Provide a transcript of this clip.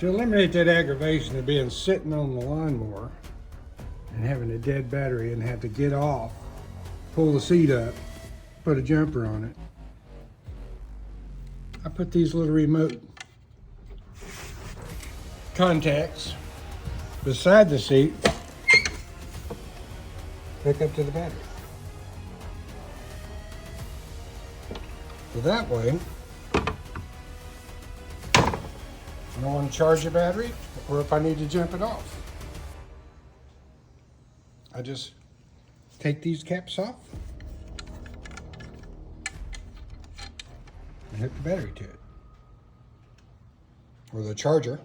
To eliminate that aggravation of being sitting on the lawnmower and having a dead battery and have to get off, pull the seat up, put a jumper on it, I put these little remote contacts beside the seat, hook up to the battery. So that way, I don't want to charge the battery, or if I need to jump it off, I just take these caps off and hook the battery to it, or the charger.